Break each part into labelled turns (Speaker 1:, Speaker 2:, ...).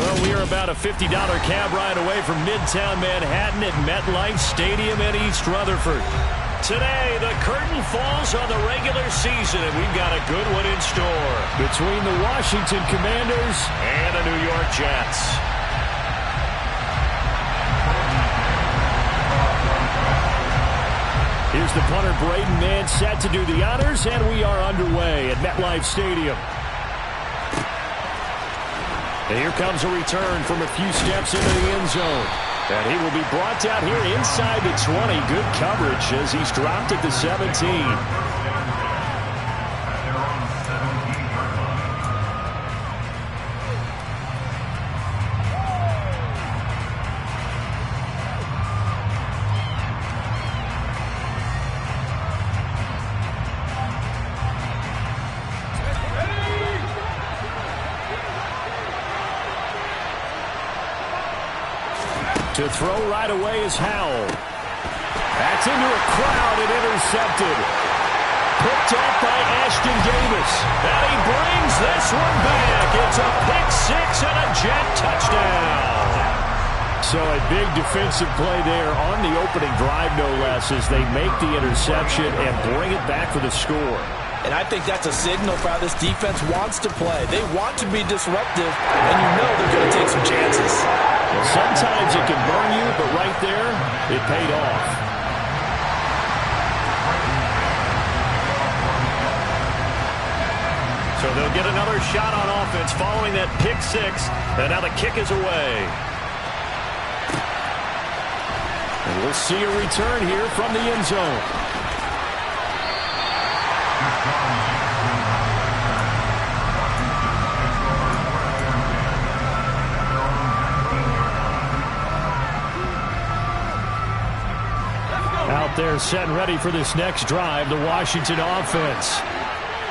Speaker 1: Well, we are about a $50 cab ride away from Midtown Manhattan at MetLife Stadium in East Rutherford. Today, the curtain falls on the regular season, and we've got a good one in store between the Washington Commanders and the New York Jets. Here's the punter, Braden Mann, set to do the honors, and we are underway at MetLife Stadium. And here comes a return from a few steps into the end zone. And he will be brought down here inside the 20. Good coverage as he's dropped at the 17. To throw right away is Howell. That's into a crowd and intercepted. Picked off by Ashton Davis. And he brings this one back. It's a pick six and a Jet touchdown. So a big defensive play there on the opening drive, no less, as they make the interception and bring it back for the score.
Speaker 2: And I think that's a signal for how this defense wants to play. They want to be disruptive, and you know they're going to take some chances.
Speaker 1: Well, sometimes it can burn you, but right there, it paid off. So they'll get another shot on offense following that pick six, and now the kick is away. And we'll see a return here from the end zone. Out there set and ready for this next drive, the Washington offense.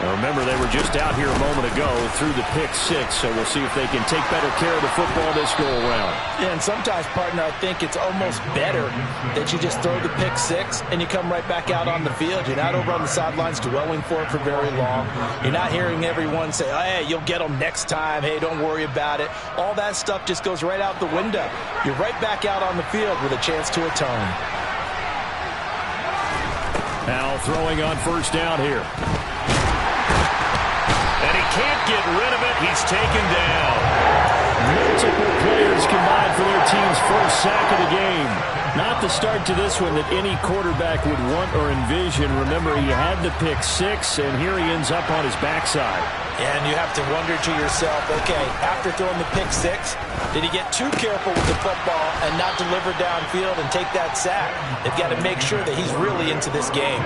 Speaker 1: Now remember, they were just out here a moment ago through the pick six, so we'll see if they can take better care of the football this go-around.
Speaker 2: Yeah, and sometimes, partner, I think it's almost better that you just throw the pick six and you come right back out on the field. You're not over on the sidelines dwelling for it for very long. You're not hearing everyone say, oh, hey, you'll get them next time. Hey, don't worry about it. All that stuff just goes right out the window. You're right back out on the field with a chance to atone.
Speaker 1: Now throwing on first down here. And he can't get rid of it. He's taken down. Multiple players combined for their team's first sack of the game. Not the start to this one that any quarterback would want or envision. Remember, he had the pick six, and here he ends up on his backside.
Speaker 2: And you have to wonder to yourself, okay, after throwing the pick six, did he get too careful with the football and not deliver downfield and take that sack? They've got to make sure that he's really into this game.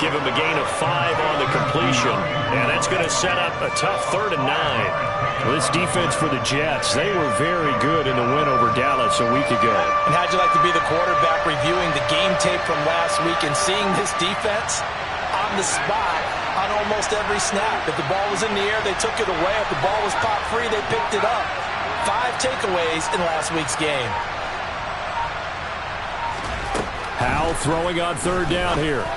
Speaker 1: Give him a gain of 5 on the completion, and that's going to set up a tough 3rd and 9. Well, this defense for the Jets, they were very good in the win over Dallas a week ago.
Speaker 2: And how'd you like to be the quarterback reviewing the game tape from last week and seeing this defense on the spot on almost every snap? If the ball was in the air, they took it away. If the ball was pop free, they picked it up. 5 takeaways in last week's game.
Speaker 1: Howell throwing on 3rd down here.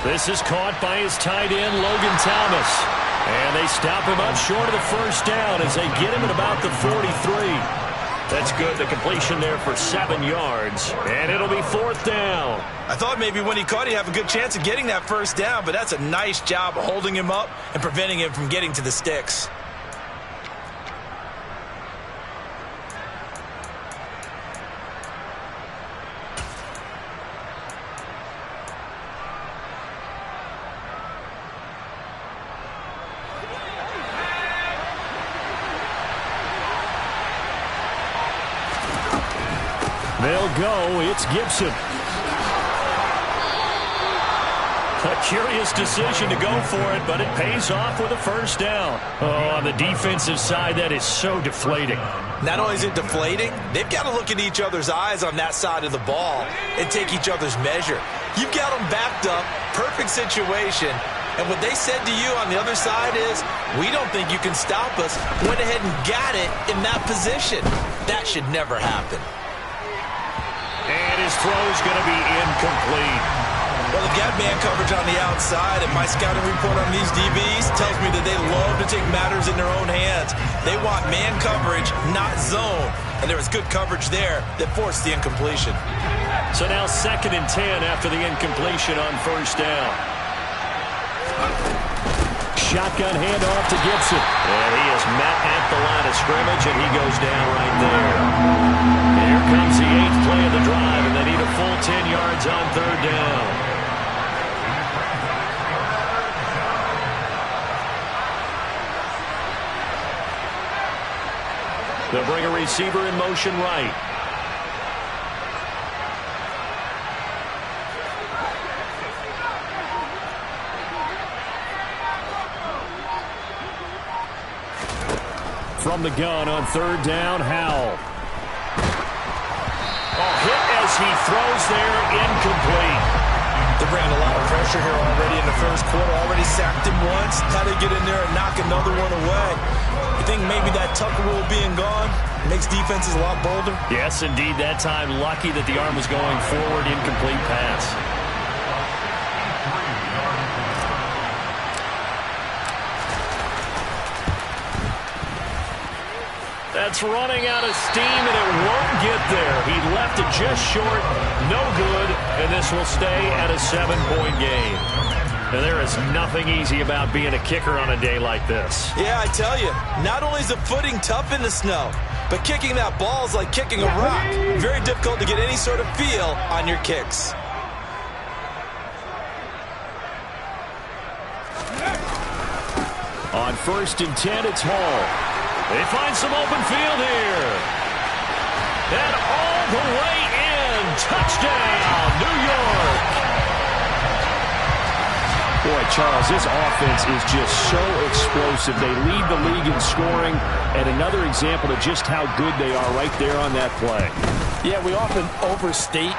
Speaker 1: This is caught by his tight end, Logan Thomas. And they stop him up short of the first down as they get him at about the 43. That's good. The completion there for 7 yards. And it'll be 4th down.
Speaker 2: I thought maybe when he caught, he'd have a good chance of getting that first down, but that's a nice job of holding him up and preventing him from getting to the sticks.
Speaker 1: They'll go. It's Gibson. A curious decision to go for it, but it pays off with a first down. Oh, on the defensive side, that is so deflating.
Speaker 2: Not only is it deflating, they've got to look in each other's eyes on that side of the ball and take each other's measure. You've got them backed up, perfect situation, and what they said to you on the other side is, we don't think you can stop us. Went ahead and got it in that position. That should never happen.
Speaker 1: And his throw's going to be incomplete.
Speaker 2: Well, they've got man coverage on the outside, and my scouting report on these DBs tells me that they love to take matters in their own hands. They want man coverage, not zone. And there was good coverage there that forced the incompletion.
Speaker 1: So now 2nd and 10 after the incompletion on first down. Shotgun handoff to Gibson. And he is met at the line of scrimmage, and he goes down right there. Here comes the 8th play of the drive, and they need a full 10 yards on 3rd down. They'll bring a receiver in motion right. From the gun on 3rd down, Howell. Oh, hit as he throws there, incomplete.
Speaker 2: They ran a lot of pressure here already in the first quarter. Already sacked him once. Had to get in there and knock another one away. You think maybe that Tucker rule being gone makes defenses a lot bolder?
Speaker 1: Yes, indeed. That time, lucky that the arm was going forward, incomplete pass. That's running out of steam, and it won't get there. He left it just short, no good, and this will stay at a 7-point game. And there is nothing easy about being a kicker on a day like this.
Speaker 2: Yeah, I tell you, not only is the footing tough in the snow, but kicking that ball is like kicking a rock. Very difficult to get any sort of feel on your kicks.
Speaker 1: On 1st and 10, it's Hall. They find some open field here. And all the way in. Touchdown, New York. Boy, Charles, this offense is just so explosive. They lead the league in scoring, and another example of just how good they are right there on that play.
Speaker 2: Yeah, we often overstate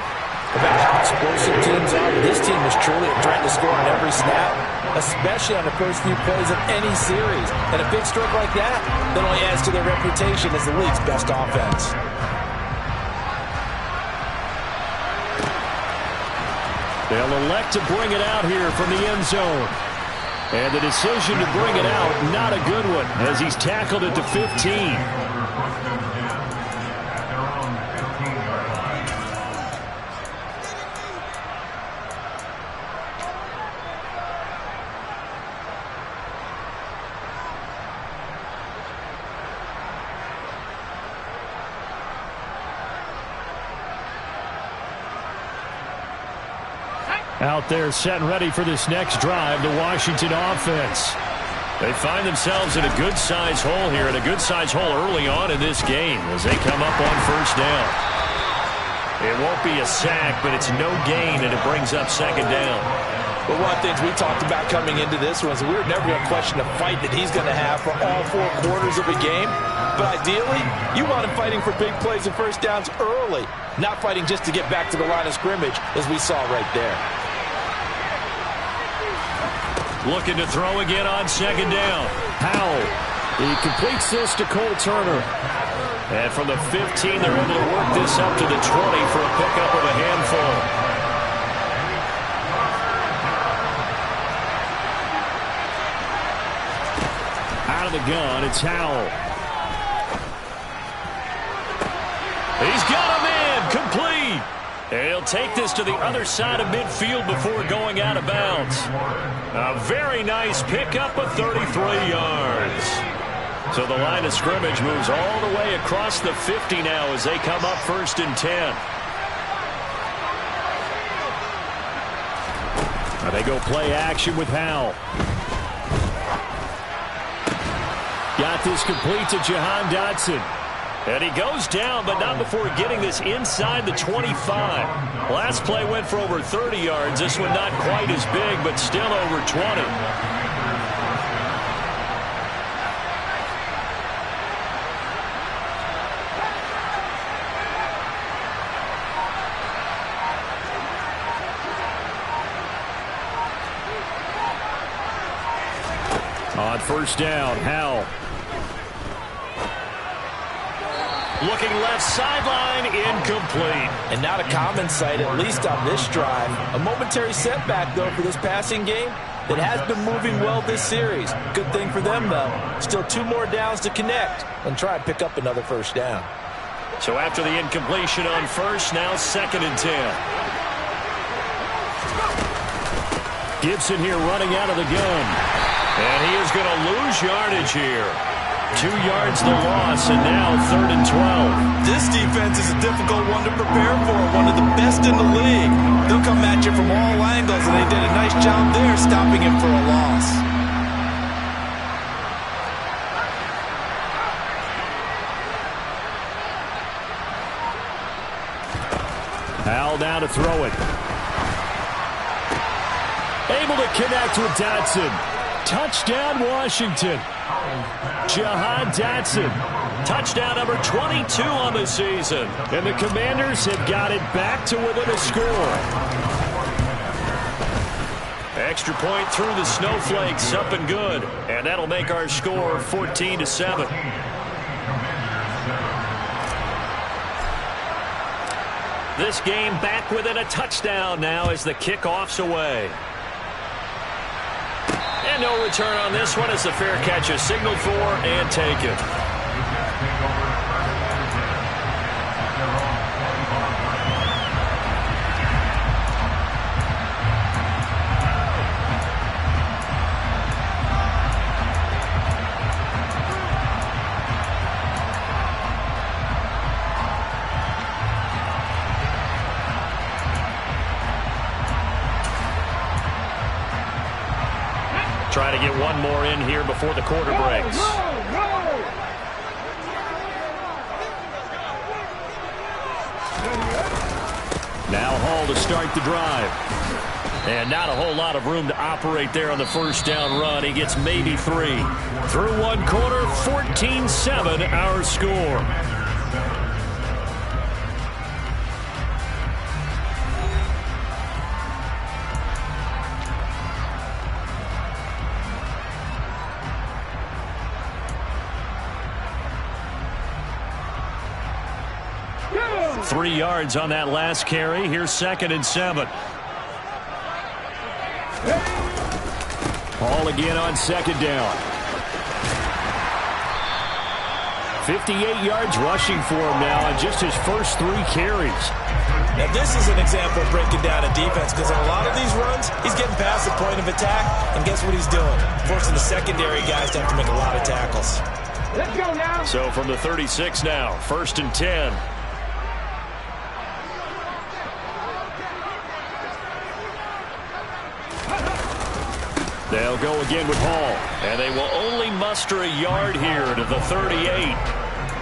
Speaker 2: about how explosive teams are. This team is truly a threat to score on every snap, especially on the first few plays of any series. And a big stroke like that only adds to their reputation as the league's best offense.
Speaker 1: They'll elect to bring it out here from the end zone. And the decision to bring it out, not a good one, as he's tackled at the 15. Out there set and ready for this next drive, the Washington offense. They find themselves in a good-sized hole here, and a good-sized hole early on in this game as they come up on first down. It won't be a sack, but it's no gain, and it brings up 2nd down.
Speaker 2: But one of the things we talked about coming into this was we were never going to question the fight that he's going to have for all 4 quarters of a game. But ideally, you want him fighting for big plays and first downs early, not fighting just to get back to the line of scrimmage, as we saw right there.
Speaker 1: Looking to throw again on 2nd down. Howell. He completes this to Cole Turner. And from the 15, they're able to work this up to the 20 for a pickup of a handful. Out of the gun, it's Howell. And he'll take this to the other side of midfield before going out of bounds. A very nice pickup of 33 yards. So the line of scrimmage moves all the way across the 50 now as they come up 1st and 10. Now they go play action with Howell. Got this complete to Jahan Dotson. And he goes down, but not before getting this inside the 25. Last play went for over 30 yards. This one not quite as big, but still over 20. On 1st down, Howell. Looking left sideline, incomplete.
Speaker 2: And not a common sight, at least on this drive. A momentary setback, though, for this passing game. It has been moving well this series. Good thing for them, though. Still 2 more downs to connect and try and pick up another 1st down.
Speaker 1: So after the incompletion on 1st, now 2nd and 10. Gibson here running out of the gun. And he is going to lose yardage here. 2 yards the loss, and now 3rd and 12.
Speaker 2: This defense is a difficult one to prepare for, one of the best in the league. They'll come at you from all angles, and they did a nice job there stopping him for a loss.
Speaker 1: Howell down to throw it. Able to connect with Dotson. Touchdown, Washington. Jahan Dotson. Touchdown number 22 on the season. And the Commanders have got it back to within a score. Extra point through the snowflakes, up and good. And that'll make our score 14-7. This game back within a touchdown now as the kickoff's away. And no return on this one as the fair catch is signaled for and taken. Try to get one more in here before the quarter breaks. Now Hall to start the drive. And not a whole lot of room to operate there on the 1st down run. He gets maybe 3. Through one quarter, 14-7 our score. Three yards on that last carry. Here's 2nd and 7. Hall again on 2nd down. 58 yards rushing for him now on just his first 3 carries.
Speaker 2: Now this is an example of breaking down a defense, because on a lot of these runs, he's getting past the point of attack, and guess what he's doing? Forcing the secondary guys to have to make a lot of tackles.
Speaker 3: Let's go now.
Speaker 1: So from the 36 now, 1st and 10. They'll go again with Hall. And they will only muster a yard here to the 38.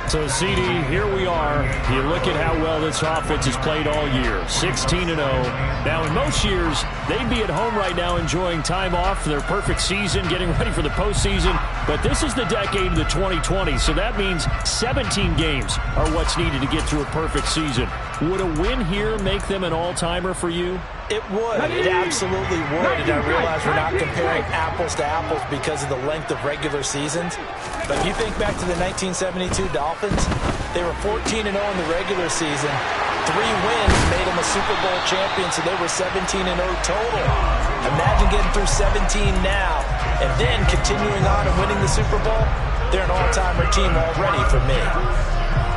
Speaker 1: So, CD, here we are. You look at how well this offense has played all year. 16-0. Now, in most years, they'd be at home right now enjoying time off for their perfect season, getting ready for the postseason. But this is the decade of the 2020, so that means 17 games are what's needed to get through a perfect season. Would a win here make them an all-timer for you?
Speaker 2: It would. It absolutely would. And I realize we're not comparing apples to apples because of the length of regular seasons. But if you think back to the 1972 Dolphins, they were 14-0 in the regular season. 3 wins made them a Super Bowl champion, so they were 17-0 total. Imagine getting through 17 now and then continuing on and winning the Super Bowl. They're an all-timer team already for me.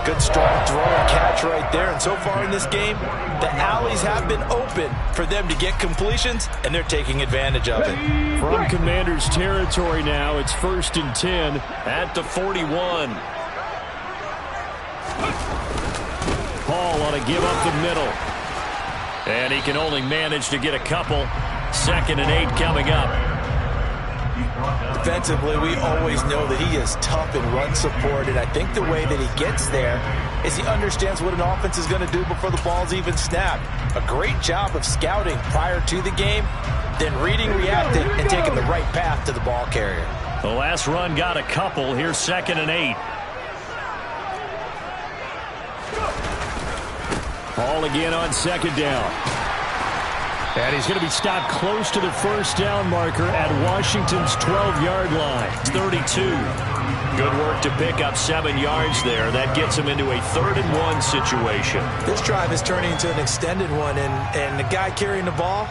Speaker 2: Good strong throw and catch right there. And so far in this game, the alleys have been open for them to get completions, and they're taking advantage of it.
Speaker 1: From Commander's territory now, it's 1st and 10 at the 41. Paul ought to give up the middle. And he can only manage to get a couple. 2nd and 8 coming up.
Speaker 2: Defensively, we always know that he is tough in run support, and I think the way that he gets there is he understands what an offense is going to do before the ball's even snapped. A great job of scouting prior to the game, then reading, reacting, and taking the right path to the ball carrier.
Speaker 1: The last run got a couple. Here's 2nd and 8. Paul again on 2nd down. And he's going to be stopped close to the 1st down marker at Washington's 12-yard line. It's 32. Good work to pick up 7 yards there. That gets him into a 3rd and 1 situation.
Speaker 2: This drive is turning into an extended one, and the guy carrying the ball,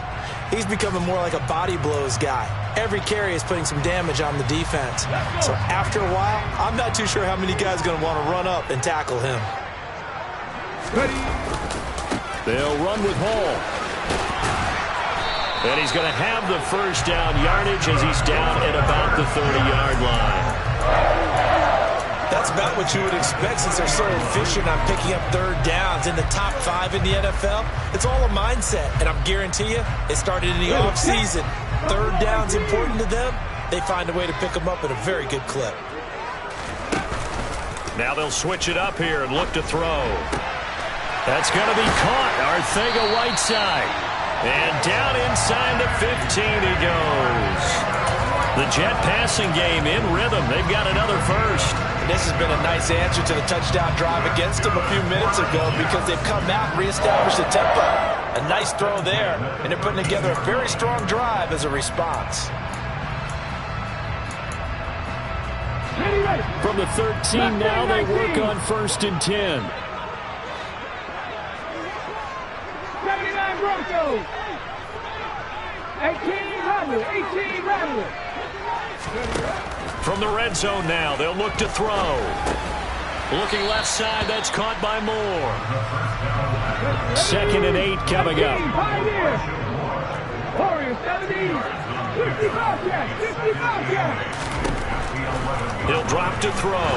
Speaker 2: he's becoming more like a body blows guy. Every carry is putting some damage on the defense. So after a while, I'm not too sure how many guys are going to want to run up and tackle him.
Speaker 1: They'll run with Hall. And he's going to have the 1st down yardage as he's down at about the 30-yard line.
Speaker 2: That's about what you would expect since they're so efficient on picking up 3rd downs in the top 5 in the NFL. It's all a mindset, and I guarantee you it started in the offseason. 3rd down's important to them. They find a way to pick them up at a very good clip.
Speaker 1: Now they'll switch it up here and look to throw. That's going to be caught. Arcega-Whiteside. And down inside the 15 he goes. The Jet passing game in rhythm. They've got another first.
Speaker 2: This has been a nice answer to the touchdown drive against them a few minutes ago because they've come out and reestablished the tempo. A nice throw there, and they're putting together a very strong drive as a response.
Speaker 1: From the 13 now, they work on 1st and 10.
Speaker 3: 79 Broncos. 18 Rattler.
Speaker 1: From the red zone now, they'll look to throw. Looking left side, that's caught by Moore. 2nd and 8 coming up.
Speaker 3: Warriors 70. 55 yards.
Speaker 1: He'll drop to throw.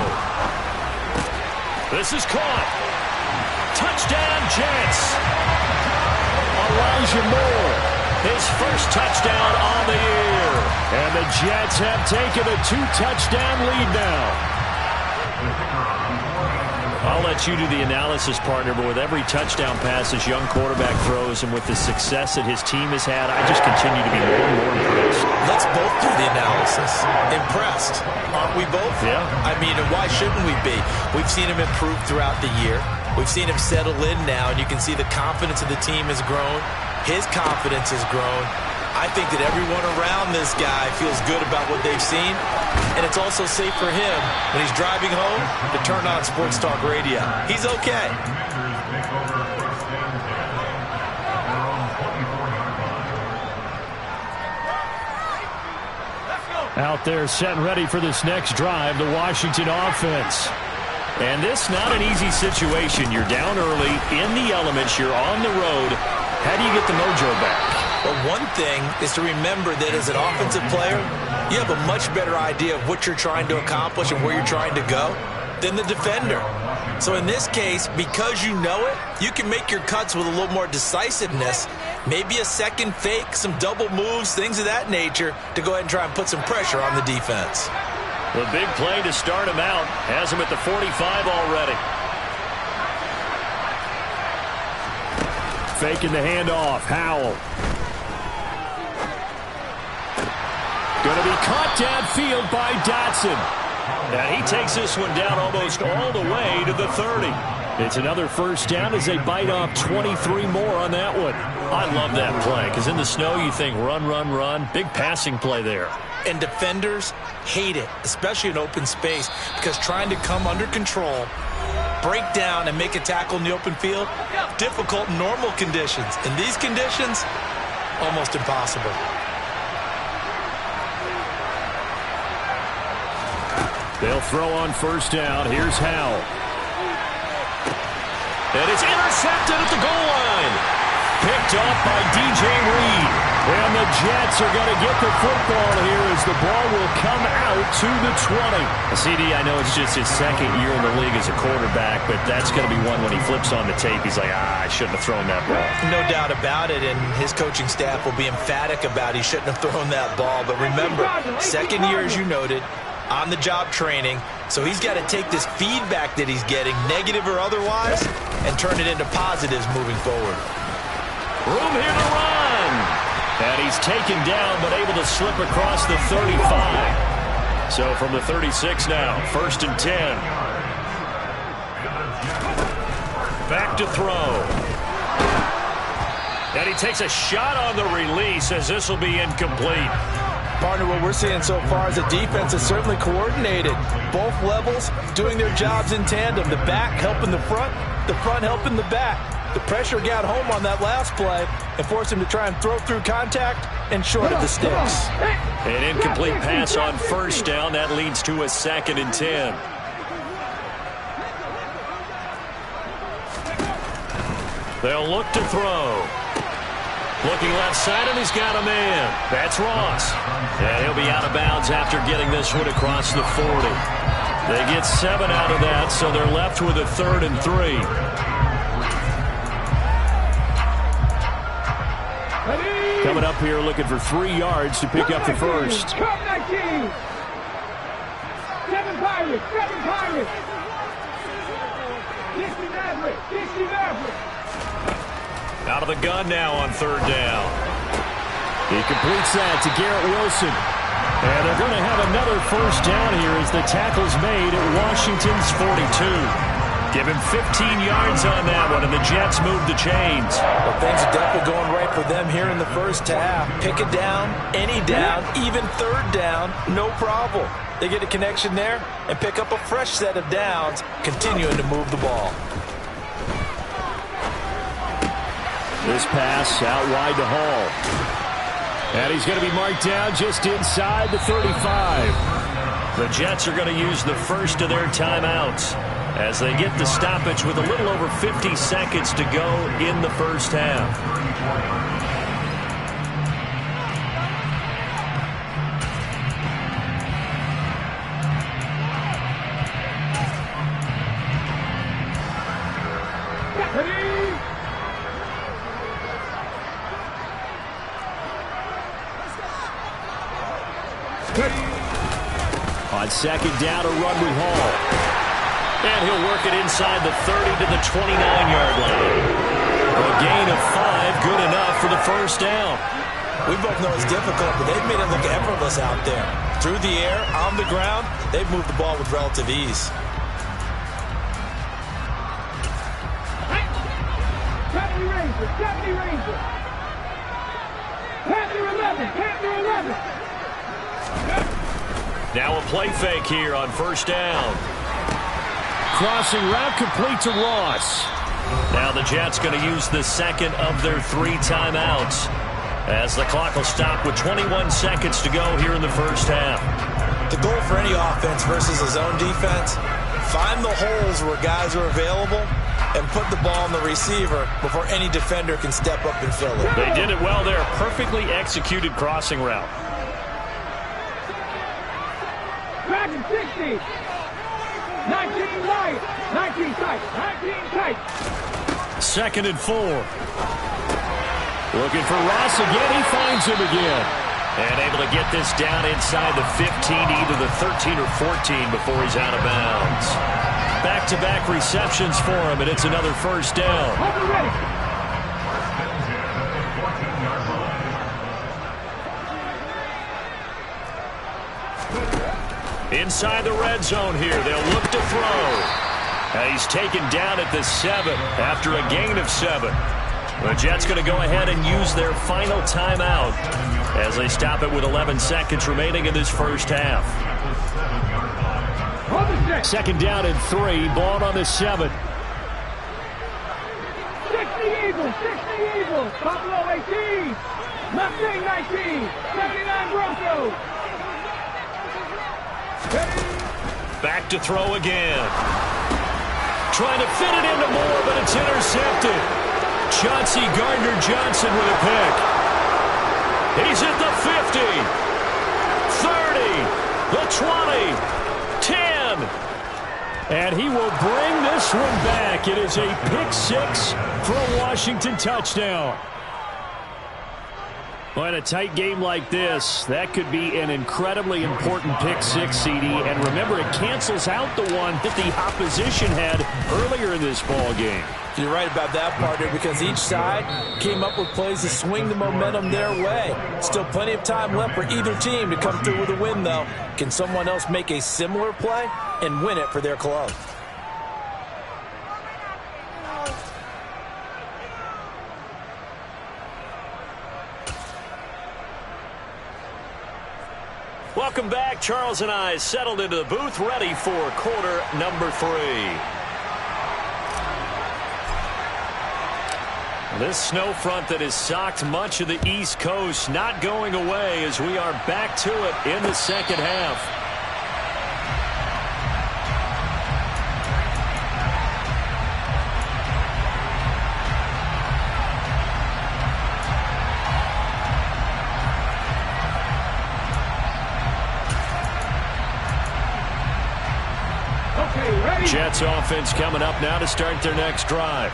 Speaker 1: This is caught. Touchdown, Jets. Elijah Moore, his 1st touchdown on the year. And the Jets have taken a 2-touchdown lead now. I'll let you do the analysis, partner, but with every touchdown pass this young quarterback throws and with the success that his team has had, I just continue to be more and more impressed.
Speaker 2: Let's both do the analysis. Impressed. Aren't we both?
Speaker 1: Yeah.
Speaker 2: I mean, why shouldn't we be? We've seen him improve throughout the year. We've seen him settle in now, and you can see the confidence of the team has grown. His confidence has grown. I think that everyone around this guy feels good about what they've seen, and it's also safe for him when he's driving home to turn on Sports Talk Radio. He's okay.
Speaker 1: Out there set and ready for this next drive, the Washington offense. And this not an easy situation. You're down early, in the elements, you're on the road. How do you get the mojo back?
Speaker 2: Well, one thing is to remember that as an offensive player, you have a much better idea of what you're trying to accomplish and where you're trying to go than the defender. So in this case, because you know it, you can make your cuts with a little more decisiveness, maybe a second fake, some double moves, things of that nature, to go ahead and try and put some pressure on the defense.
Speaker 1: The big play to start him out has him at the 45 already. Faking the handoff. Howell. Going to be caught downfield by Dotson. And he takes this one down almost all the way to the 30. It's another 1st down as they bite off 23 more on that one. I love that play because in the snow you think run, run, run. Big passing play there.
Speaker 2: And defenders hate it, especially in open space, because trying to come under control, break down, and make a tackle in the open field, difficult in normal conditions. In these conditions, almost impossible.
Speaker 1: They'll throw on 1st down. Here's Howell. And it's intercepted at the goal line. Picked off by DJ Reed. And the Jets are going to get the football here as the ball will come out to the 20. CD, I know it's just his second year in the league as a quarterback, but that's going to be one when he flips on the tape. He's like, I shouldn't have thrown that ball.
Speaker 2: No doubt about it, and his coaching staff will be emphatic about he shouldn't have thrown that ball. But remember, second year, as you noted, on-the-job training, so he's got to take this feedback that he's getting, negative or otherwise, and turn it into positives moving forward.
Speaker 1: Room here to run. And he's taken down, but able to slip across the 35. So from the 36 now, 1st and 10. Back to throw. And he takes a shot on the release as this will be incomplete.
Speaker 2: Partner, what we're seeing so far is the defense is certainly coordinated. Both levels doing their jobs in tandem. The back helping the front helping the back. The pressure got home on that last play and forced him to try and throw through contact and short of the sticks.
Speaker 1: An incomplete pass on 1st down. That leads to a 2nd and 10. They'll look to throw. Looking left side, and he's got a man. That's Ross. And he'll be out of bounds after getting this one across the 40. They get 7 out of that, so they're left with a 3rd and 3. Coming up here looking for 3 yards to pick up the first.
Speaker 3: Come 19. 7 Pirates. 7 Pirates. 60 Maverick. 60 Maverick.
Speaker 1: Out of the gun now on 3rd down. He completes that to Garrett Wilson. And they're going to have another 1st down here as the tackle's made at Washington's 42. Give him 15 yards on that one, and the Jets move the chains.
Speaker 2: Well, things are definitely going right for them here in the first half. Pick it down, any down, even 3rd down, no problem. They get a connection there and pick up a fresh set of downs, continuing to move the ball.
Speaker 1: This pass out wide to Hall. And he's going to be marked down just inside the 35. The Jets are going to use the first of their timeouts as they get the stoppage with a little over 50 seconds to go in the first half. On 2nd down, a run with Hall. And he'll work it inside the 30 to the 29-yard line. A gain of 5, good enough for the 1st down.
Speaker 2: We both know it's difficult, but they've made it look effortless out there. Through the air, on the ground, they've moved the ball with relative ease.
Speaker 3: Panther Ranger. Panther 11. Panther 11.
Speaker 1: Now a play fake here on 1st down. Crossing route complete to Ross. Now the Jets going to use the 2nd of their 3 timeouts as the clock will stop with 21 seconds to go here in the first half.
Speaker 2: The goal for any offense versus a zone defense, find the holes where guys are available and put the ball on the receiver before any defender can step up and fill it.
Speaker 1: They did it well there. Perfectly executed crossing route.
Speaker 3: Dragon 60. 19 light. 19 tight. 19 tight.
Speaker 1: 2nd and 4. Looking for Ross again. He finds him again. And able to get this down inside the 15, either the 13 or 14 before he's out of bounds. Back-to-back receptions for him, and it's another 1st down. Inside the red zone here, they'll look to throw. And he's taken down at the 7 after a gain of 7. The Jets going to go ahead and use their final timeout as they stop it with 11 seconds remaining in this first half. 2nd down and 3, ball on the 7.
Speaker 3: 60 Eagles, 60 Eagles, Buffalo 18, Mustang 19, 79 Broncos.
Speaker 1: Back to throw again. trying to fit it into Moore, but it's intercepted. Chauncey Gardner-Johnson with a pick. He's at the 50, 30, the 20, 10. And he will bring this one back. It is a pick six for a Washington touchdown. Well, in a tight game like this, that could be an incredibly important pick six, CD. And remember, it cancels out the one that the opposition had earlier in this ball game.
Speaker 2: You're right about that, partner, because each side came up with plays to swing the momentum their way. Still plenty of time left for either team to come through with a win, though. Can someone else make a similar play and win it for their club?
Speaker 1: Welcome back. Charles and I settled into the booth, ready for quarter number 3. This snow front that has socked much of the East Coast not going away as we are back to it in the second half. Jets offense coming up now to start their next drive.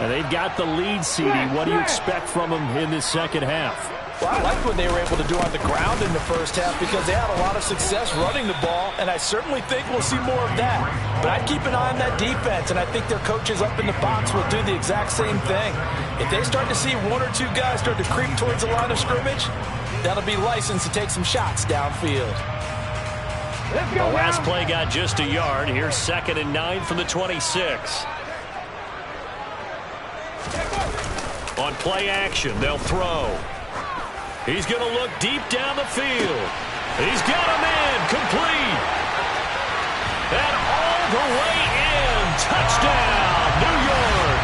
Speaker 1: And they've got the lead, CD. What do you expect from them in this second half?
Speaker 2: Well, I like what they were able to do on the ground in the first half because they had a lot of success running the ball, and I certainly think we'll see more of that. But I'd keep an eye on that defense, and I think their coaches up in the box will do the exact same thing. If they start to see one or two guys start to creep towards the line of scrimmage, that'll be licensed to take some shots downfield.
Speaker 1: The last play got just a yard. Here's 2nd and 9 from the 26. On play action, they'll throw. He's going to look deep down the field. He's got a man complete. And all the way in. Touchdown, New York.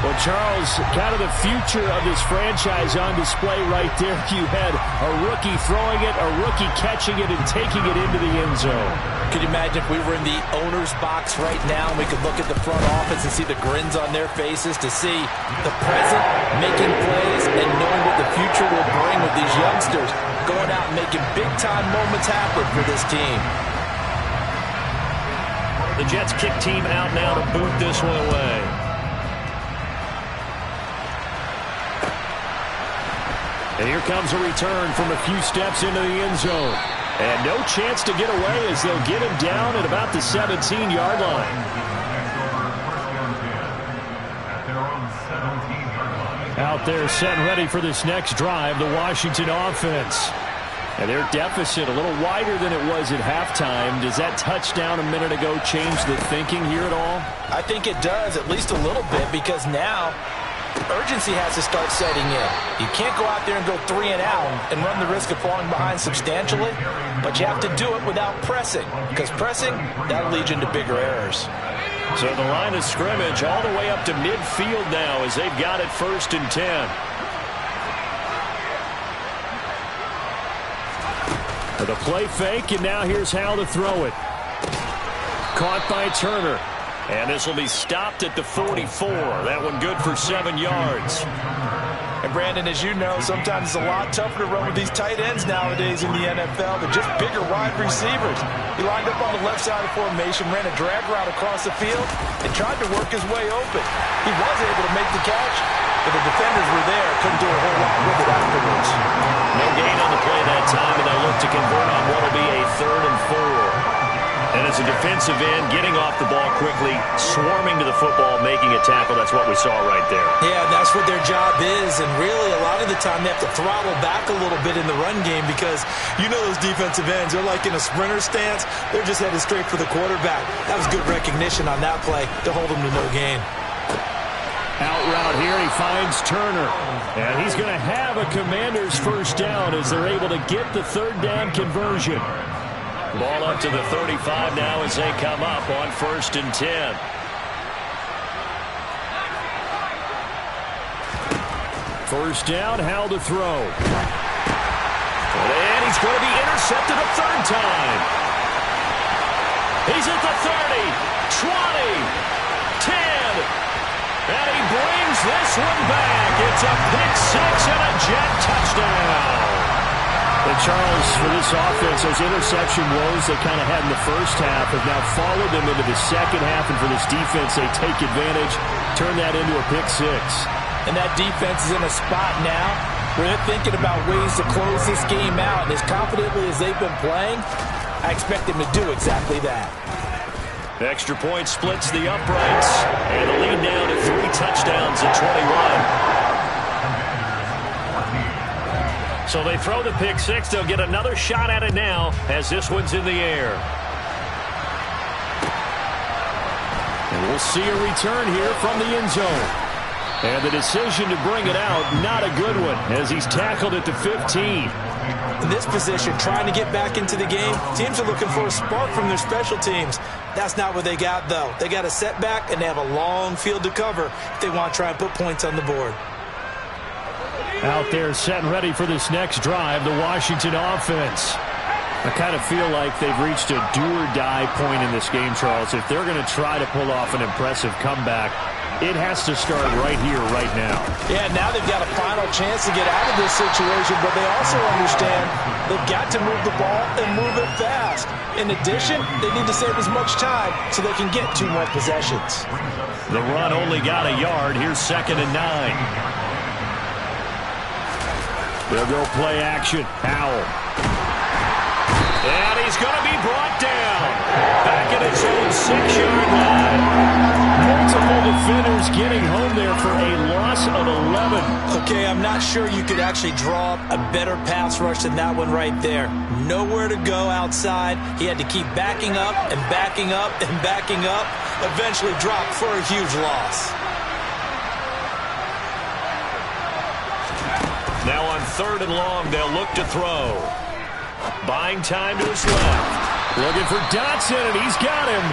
Speaker 1: Well, Charles, kind of the future of this franchise on display right there. You had a rookie throwing it, a rookie catching it, and taking it into the end zone.
Speaker 2: Could you imagine if we were in the owner's box right now and we could look at the front office and see the grins on their faces to see the present making plays and knowing what the future will bring with these youngsters going out and making big-time moments happen for this team.
Speaker 1: The Jets kick team out now to boot this one away. And here comes a return from a few steps into the end zone. And no chance to get away as they'll get him down at about the 17-yard line. Out there set and ready for this next drive, the Washington offense. And their deficit a little wider than it was at halftime. Does that touchdown a minute ago change the thinking here at all?
Speaker 2: I think it does, at least a little bit, because now urgency has to start setting in. You can't go out there and go 3 and out and run the risk of falling behind substantially, but you have to do it without pressing, because pressing, that'll lead you into bigger errors.
Speaker 1: So the line of scrimmage all the way up to midfield now as they've got it 1st and 10. The play fake, and now here's how to throw it. Caught by Turner. And this will be stopped at the 44. That one good for 7 yards.
Speaker 2: And Brandon, as you know, sometimes it's a lot tougher to run with these tight ends nowadays in the NFL. They're just bigger wide receivers. He lined up on the left side of the formation, ran a drag route across the field, and tried to work his way open. He was able to make the catch, but the defenders were there. Couldn't do a whole lot with it afterwards.
Speaker 1: No gain on the play that time, and they look to convert on what will be a 3rd and 4. And as a defensive end, getting off the ball quickly, swarming to the football, making a tackle. That's what we saw right there.
Speaker 2: Yeah, that's what their job is. And really, a lot of the time, they have to throttle back a little bit in the run game because you know those defensive ends, they're like in a sprinter stance. They're just headed straight for the quarterback. That was good recognition on that play to hold them to no gain.
Speaker 1: Out route here, he finds Turner. And he's going to have a Commander's first down as they're able to get the 3rd down conversion. Ball up to the 35 now as they come up on 1st and 10. First down, Howell to throw. And he's going to be intercepted a 3rd time. He's at the 30, 20, 10, and he brings this one back. It's a pick six and a Jet touchdown. And Charles, for this offense, those interception woes they kind of had in the first half have now followed them into the second half, and for this defense, they take advantage, turn that into a pick six.
Speaker 2: And that defense is in a spot now where they're thinking about ways to close this game out, and as confidently as they've been playing, I expect them to do exactly that.
Speaker 1: The extra point splits the uprights, and the lead now to 3 touchdowns at 21. So they throw the pick six. They'll get another shot at it now as this one's in the air. And we'll see a return here from the end zone. And the decision to bring it out, not a good one, as he's tackled at the 15.
Speaker 2: In this position, trying to get back into the game, teams are looking for a spark from their special teams. That's not what they got, though. They got a setback, and they have a long field to cover if they want to try and put points on the board.
Speaker 1: Out there set and ready for this next drive, the Washington offense. I kind of feel like they've reached a do-or-die point in this game, Charles. If they're going to try to pull off an impressive comeback, it has to start right here, right now. Yeah, now they've got a final chance to get out of this situation, but they also understand they've got to move the ball and move it fast. In addition, they need to save as much time so they can get 2 more possessions. The run only got a yard. Here's 2nd and 9. They'll go play action. Howell. And he's going to be brought down. Back at its own 6-yard line. Multiple defenders getting home there for a loss of 11. Okay, I'm not sure you could actually draw up a better pass rush than that one right there. Nowhere to go outside. He had to keep backing up and backing up and backing up. Eventually dropped for a huge loss. Now on 3rd and long, they'll look to throw. Buying time to his left. Looking for Dotson, and he's got him.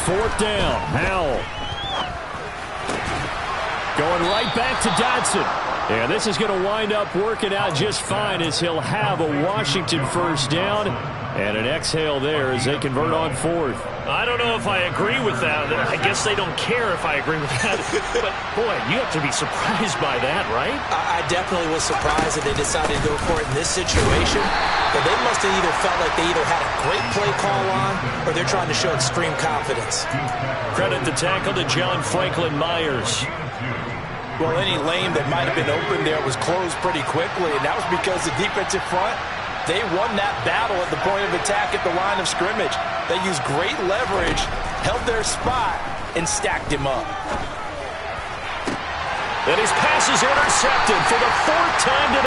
Speaker 1: Fourth down, Howell. Going right back to Dotson. And this is going to wind up working out just fine as he'll have a Washington first down. And an exhale there as they convert on 4th. I don't know if I agree with that. I guess they don't care if I agree with that. But, boy, you have to be surprised by that, right? I definitely was surprised that they decided to go for it in this situation. But they must have either felt like they either had a great play call on or they're trying to show extreme confidence. Credit the tackle to John Franklin Myers. Well, any lane that might have been open there was closed pretty quickly, and that was because the defensive front, they won that battle at the point of attack at the line of scrimmage. They used great leverage, held their spot, and stacked him up. And his pass is intercepted for the 4th time today.